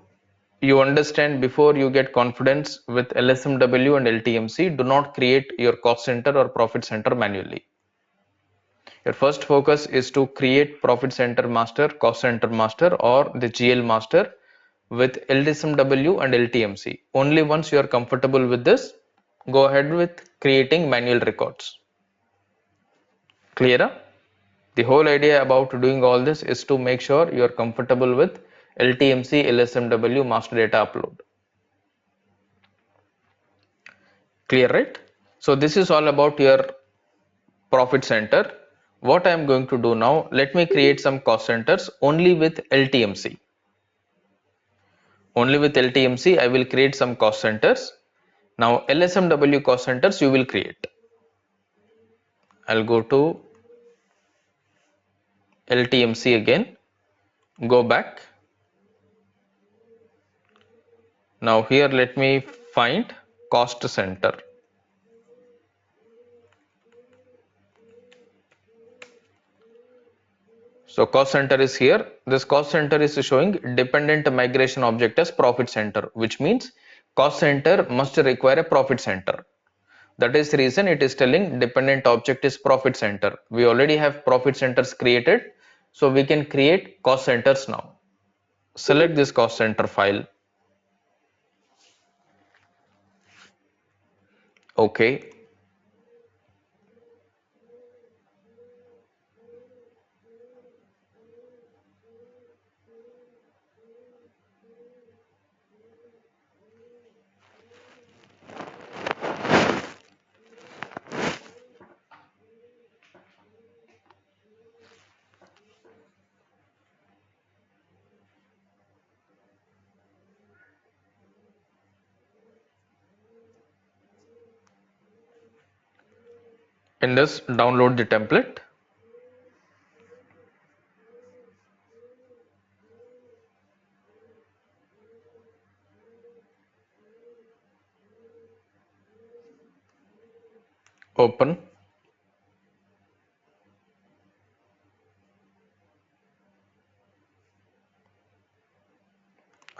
you understand, before you get confidence with LSMW and LTMC, do not create your cost center or profit center manually. Your first focus is to create profit center master, cost center master, or the GL master with LSMW and LTMC. Only once you are comfortable with this, go ahead with creating manual records. Clear? The whole idea about doing all this is to make sure you are comfortable with LTMC LSMW master data upload. Clear, right? So this is all about your profit center. What I am going to do now, let me create some cost centers only with LTMC. Only with LTMC I will create some cost centers. Now LSMW cost centers you will create. I'll go to LTMC again, go back. Now here let me find cost center. So cost center is here. This cost center is showing dependent migration object as profit center, which means cost center must require a profit center. That is the reason it is telling dependent object is profit center. We already have profit centers created, so we can create cost centers now. Select this cost center file. Okay. In this, download the template. Open.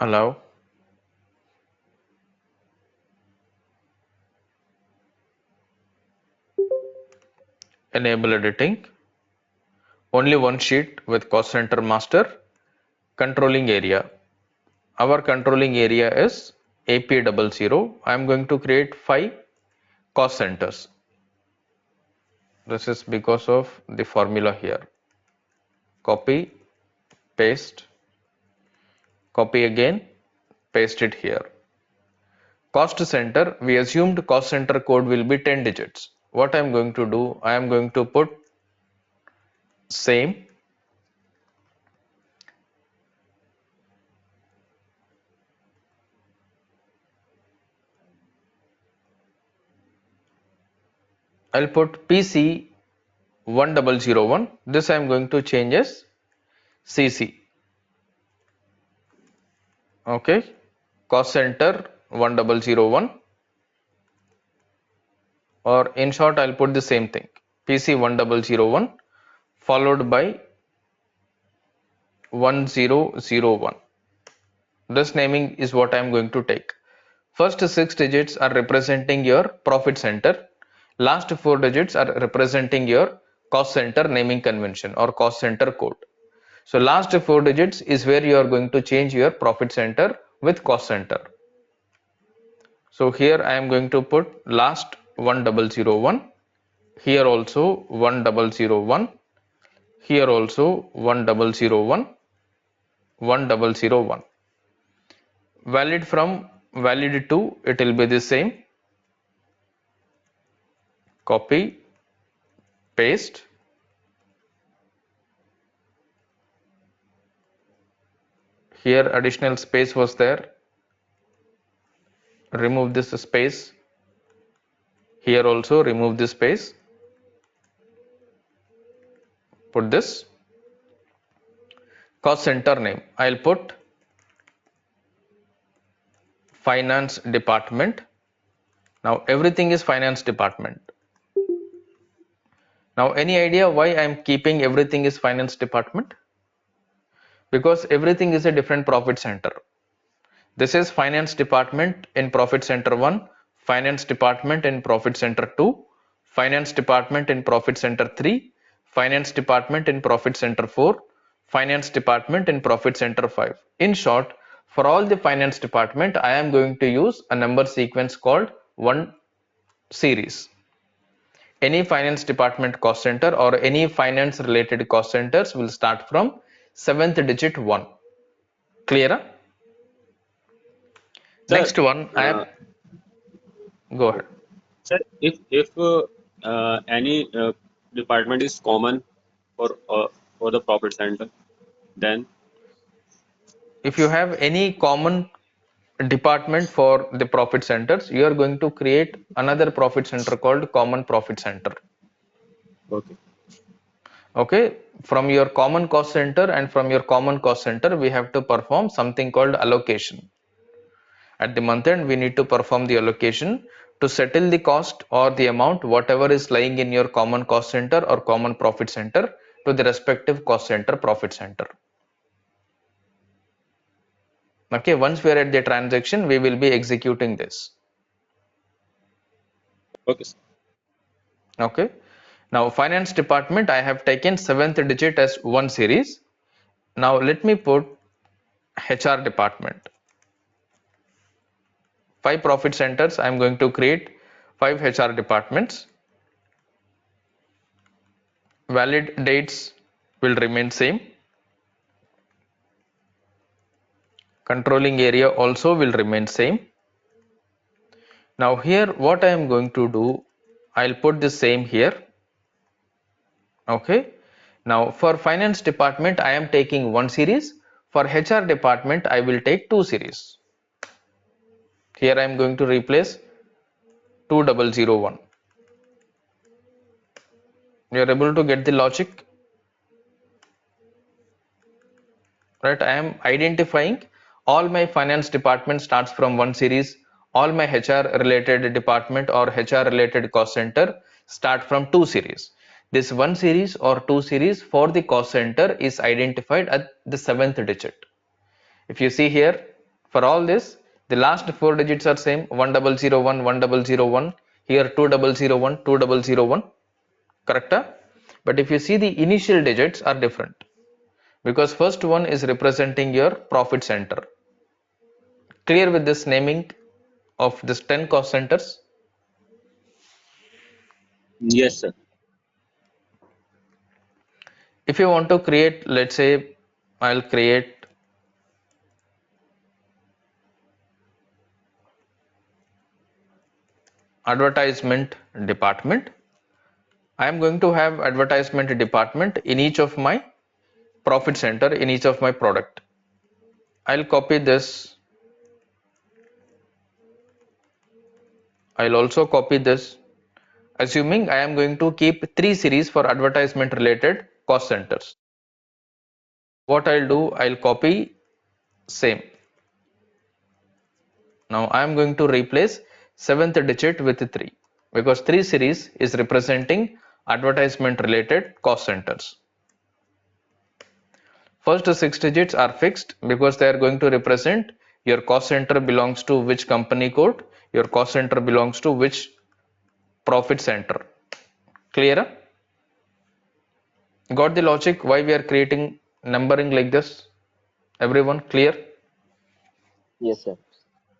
Allow. Enable editing. Only one sheet with cost center master. Controlling area. Our controlling area is AP00. I am going to create 5 cost centers. This is because of the formula here. Copy, paste, copy again, paste it here. Cost center, we assumed cost center code will be 10 digits. What I am going to do, I am going to put same I'll put PC 1001. This I am going to change as CC. Okay, cost center 1001, or in short I'll put the same thing, PC 1001 followed by 1001. This naming is what I am going to take. First 6 digits are representing your profit center. Last 4 digits are representing your cost center naming convention or cost center code. So last 4 digits is where you are going to change your profit center with cost center. So here I am going to put last 1001, here also 1001, here also 1001, 1001. Valid from valid to, it will be the same. Copy, paste, here additional space was there, remove this space, here also remove this space, put this cost center name, I'll put finance department. Now everything is finance department. Now any idea why I am keeping everything is finance department? Because everything is a different profit center. This is finance department in profit center 1, finance department in profit center 2, finance department in profit center 3, finance department in profit center 4, finance department in profit center 5. In short, for all the finance department, I am going to use a number sequence called 1 series. Any finance department cost center or any finance related cost centers will start from 7th digit 1. Clear?
Sir,
Next one, I am, go ahead.
sir, if any department is common for the profit center, then
If you have any common department for the profit centers, you are going to create another profit center called common profit center.
okay,
Okay, from your common cost center and from your common cost center, we have to perform something called allocation. At the month end, we need to perform the allocation to settle the cost or the amount, whatever is lying in your common cost center or common profit center, to the respective cost center profit center. Okay, once we are at the transaction, we will be executing this.
okay, sir.
Okay, now finance department, I have taken 7th digit as 1 series. Now let me put HR department. 5 profit centers, I am going to create 5 HR departments. Valid dates will remain same. Controlling area also will remain same. Now here what I am going to do, I'll put the same here. Okay. Now for finance department, I am taking 1 series. For HR department, I will take 2 series. Here I am going to replace 2001. You are able to get the logic, right? I am identifying all my finance department starts from 1 series. All my HR related department or HR related cost center start from 2 series. This 1 series or 2 series for the cost center is identified at the 7th digit. If you see here, for all this, the last 4 digits are same, 1001, 1001, here 2001, 2001, correct? But if you see, the initial digits are different because first one is representing your profit center. Clear with this naming of this 10 cost centers?
Yes, sir.
If you want to create, let's say I'll create advertisement department. I am going to have advertisement department in each of my profit center, in each of my product. I'll copy this. I'll also copy this, assuming I am going to keep 3 series for advertisement related cost centers. What I'll do, I'll copy same. Now I am going to replace 7th digit with 3 because 3 series is representing advertisement related cost centers. First 6 digits are fixed because they are going to represent your cost center belongs to which company code, your cost center belongs to which profit center. Clear? Got the logic why we are creating numbering like this? Everyone clear?
Yes, sir.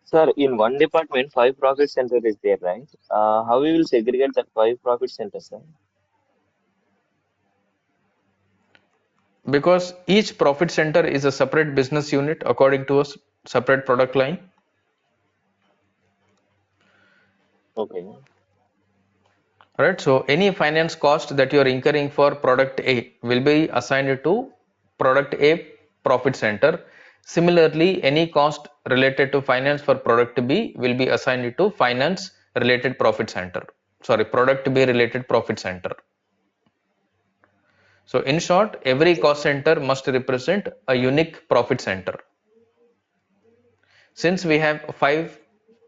Sir, in one department, five profit center is there, right? How we will segregate that five profit centers, sir?
Because each profit center is a separate business unit according to a separate product line.
Okay.
Right, so any finance cost that you are incurring for product A will be assigned to product A profit center. Similarly, any cost related to finance for product B will be assigned to finance related profit center. Sorry, product B related profit center. So in short, every cost center must represent a unique profit center. Since we have 5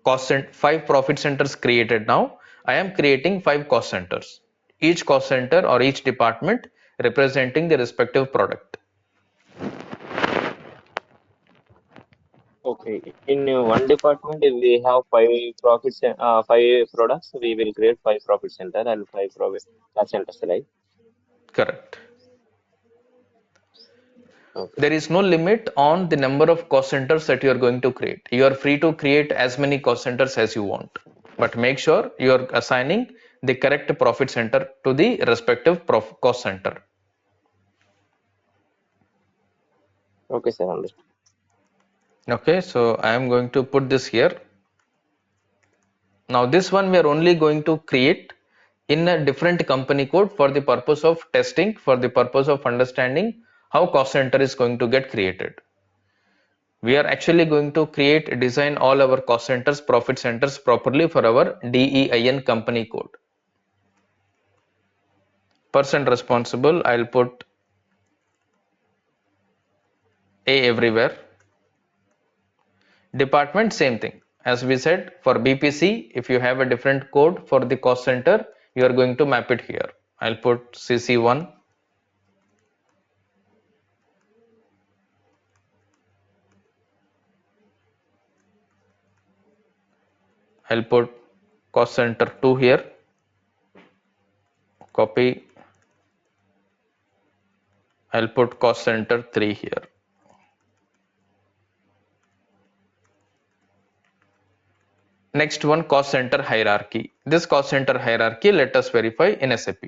profit centers created now, I am creating 5 cost centers. Each cost center or each department representing the respective product.
Okay. In one department, if we have five products, we will create five profit center and five profit cost centers, right?
Correct.
Okay.
There is no limit on the number of cost centers that you are going to create. You are free to create as many cost centers as you want. but make sure you are assigning the correct profit center to the respective cost center.
Okay, sir. Understood.
Okay, so I am going to put this here. Now this one we are only going to create in a different company code for the purpose of testing, for the purpose of understanding how cost center is going to get created. We are actually going to design all our cost centers, profit centers properly for our DEIN company code. Person responsible, I'll put A everywhere. Department, same thing. As we said, for BPC, if you have a different code for the cost center, you are going to map it here. I'll put CC1. I'll put cost center 2 here. Copy. I'll put cost center 3 here. Next one, cost center hierarchy. This cost center hierarchy, let us verify in SAP.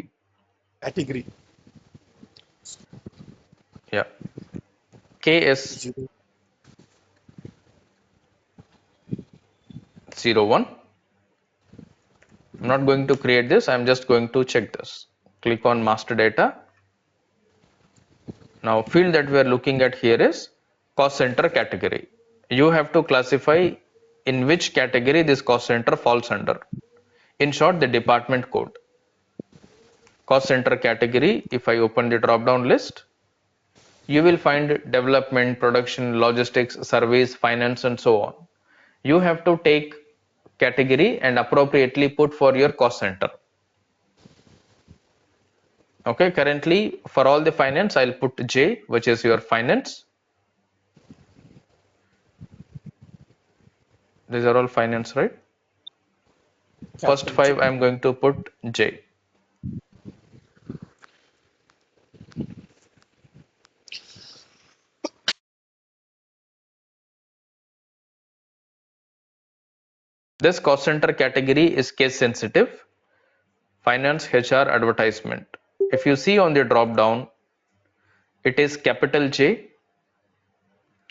Category.
Yeah. KS 01. I'm not going to create this. I'm just going to check this. Click on master data. Now field that we are looking at here is cost center category. You have to classify in which category this cost center falls under. In short, the department code. Cost center category, if I open the drop down list, you will find development, production, logistics, service, finance and so on. You have to take category and appropriately put for your cost center. Okay, currently for all the finance, I'll put J, which is your finance. These are all finance, right? First 5, I'm going to put J. This cost center category is case sensitive. Finance, HR, advertisement. If you see on the drop down, it is capital J.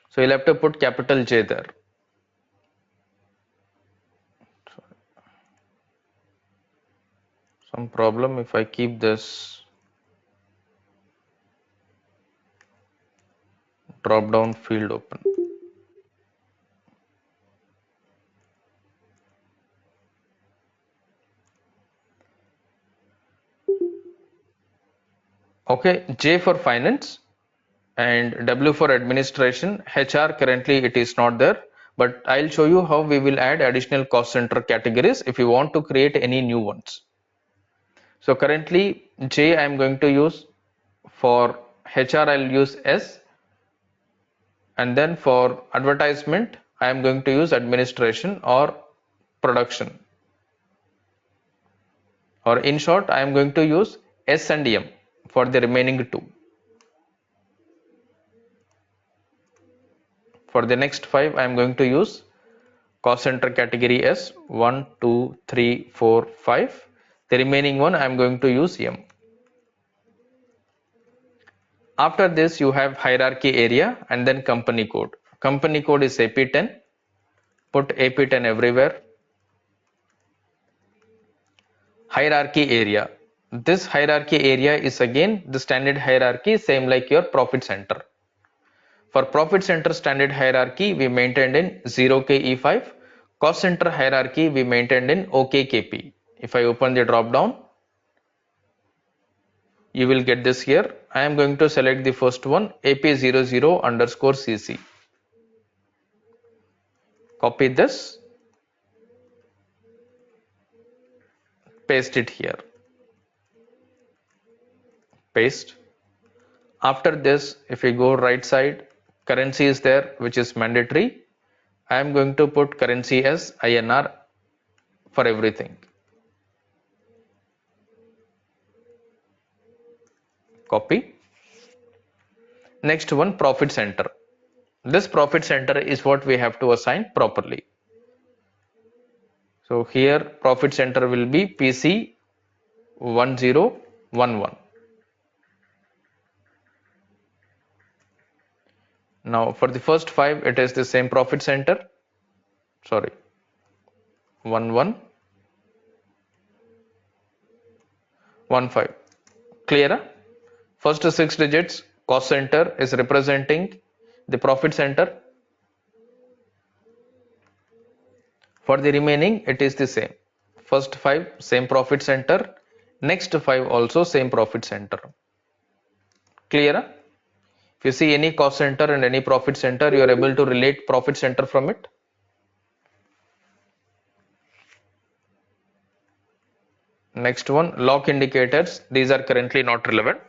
So you'll have to put capital J there. Some problem if I keep this drop down field open. Okay, J for finance and W for administration. HR currently it is not there, but I'll show you how we will add additional cost center categories if you want to create any new ones. So currently J I am going to use. For HR I'll use S, and then for advertisement I am going to use administration or production, or in short I am going to use S and M for the remaining 2. For the next 5 I am going to use cost center category S, 1, 2, 3, 4, 5. The remaining one I am going to use M. After this you have hierarchy area and then company code. Company code is AP10. Put AP10 everywhere. Hierarchy area. This hierarchy area is again the standard hierarchy, same like your profit center. For profit center standard hierarchy we maintained in 0KE5. Cost center hierarchy we maintained in OKKP. If I open the drop down, you will get this here. I am going to select the first one, AP00_CC. Copy this, paste it here. Paste. After this, if we go right side, currency is there, which is mandatory. I am going to put currency as INR for everything. Copy. Next one, profit center. This profit center is what we have to assign properly. So here profit center will be PC 1011. Now for the first 5 it is the same profit center. Sorry, 1115. Clear? First 6 digits cost center is representing the profit center. For the remaining it is the same. First 5 same profit center, next 5 also same profit center. Clear? If you see any cost center and any profit center, you are able to relate profit center from it. Next one, lock indicators. These are currently not relevant.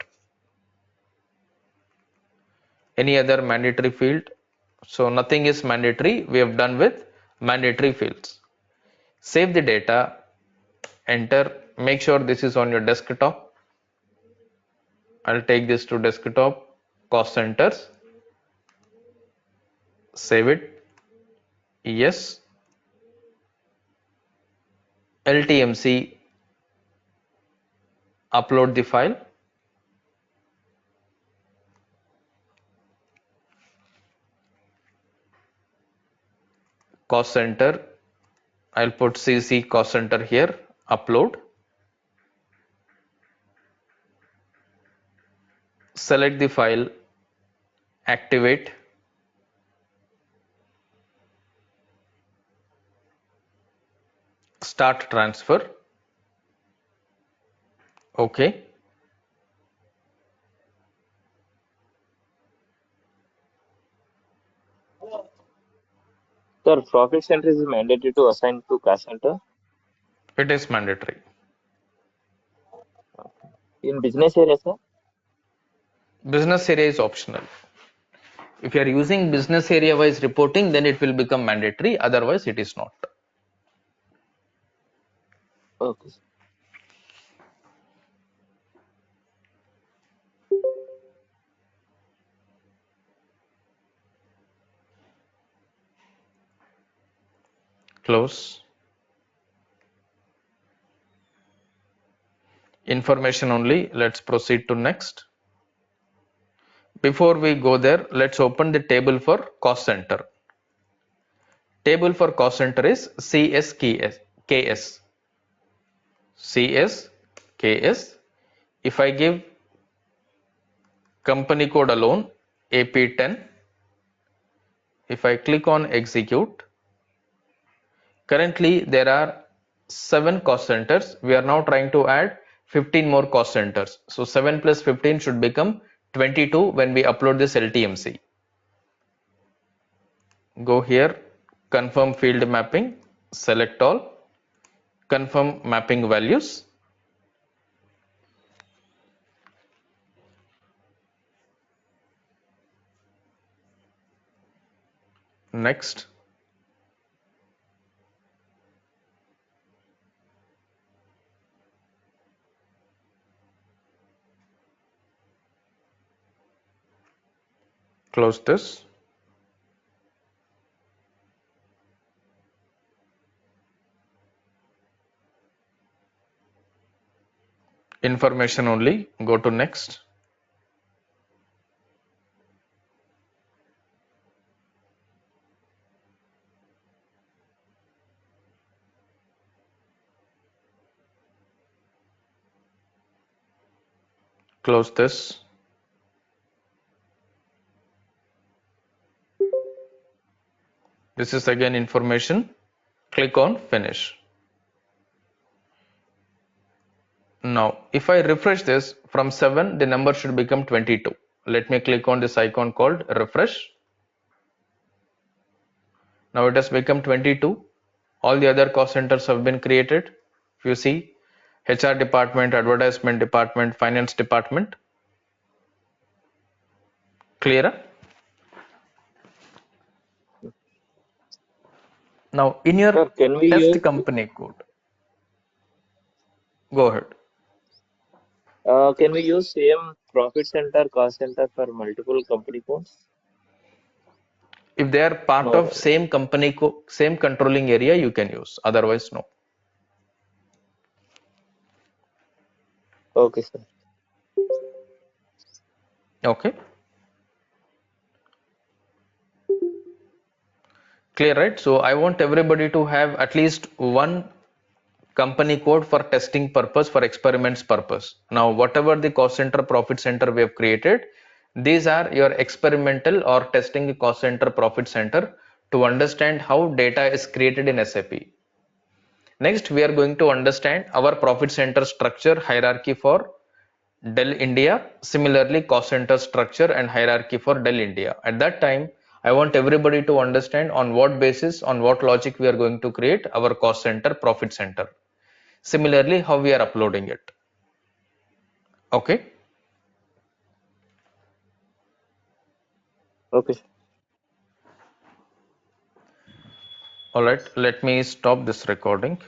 Any other mandatory field? So nothing is mandatory. We have done with mandatory fields. Save the data, enter, make sure this is on your desktop. I'll take this to desktop, cost centers, save it, yes, LTMC, upload the file, cost center, I'll put CC cost center here, upload, select the file, activate, start transfer, OK.
Sir, profit center is mandatory to assign to cost center.
It is mandatory.
In business area, sir?
Business area is optional. If you are using business area wise reporting, then it will become mandatory. Otherwise, it is not.
Okay.
Close. Information only. Let's proceed to next. Before we go there, let's open the table for cost center. Table for cost center is CSKS. CSKS. If I give company code alone, AP10, if I click on execute, currently there are 7 cost centers. We are now trying to add 15 more cost centers. So 7 plus 15 should become 22 when we upload this LTMC. Go here, confirm field mapping, select all, confirm mapping values. Next. Close this. Information only, go to next. Close this. This is again information. Click on finish. Now, if I refresh this from 7, the number should become 22. Let me click on this icon called refresh. Now it has become 22. All the other cost centers have been created. If you see, HR department, advertisement department, finance department. Clear? Now in your
Sir, can we
test
use
company code, go ahead.
can we use same profit center, cost center for multiple company codes?
If they are part
No,
of same company, same controlling area, you can use. Otherwise, no.
okay, sir.
Okay. Clear, right? So I want everybody to have at least one company code for testing purpose, for experiments purpose. Now, whatever the cost center, profit center we have created, these are your experimental or testing cost center, profit center to understand how data is created in SAP. Next, we are going to understand our profit center structure hierarchy for Dell India, similarly cost center structure and hierarchy for Dell India. At that time, I want everybody to understand on what basis, on what logic we are going to create our cost center, profit center. Similarly, how we are uploading it. Okay.
Okay, sir.
All right. Let me stop this recording.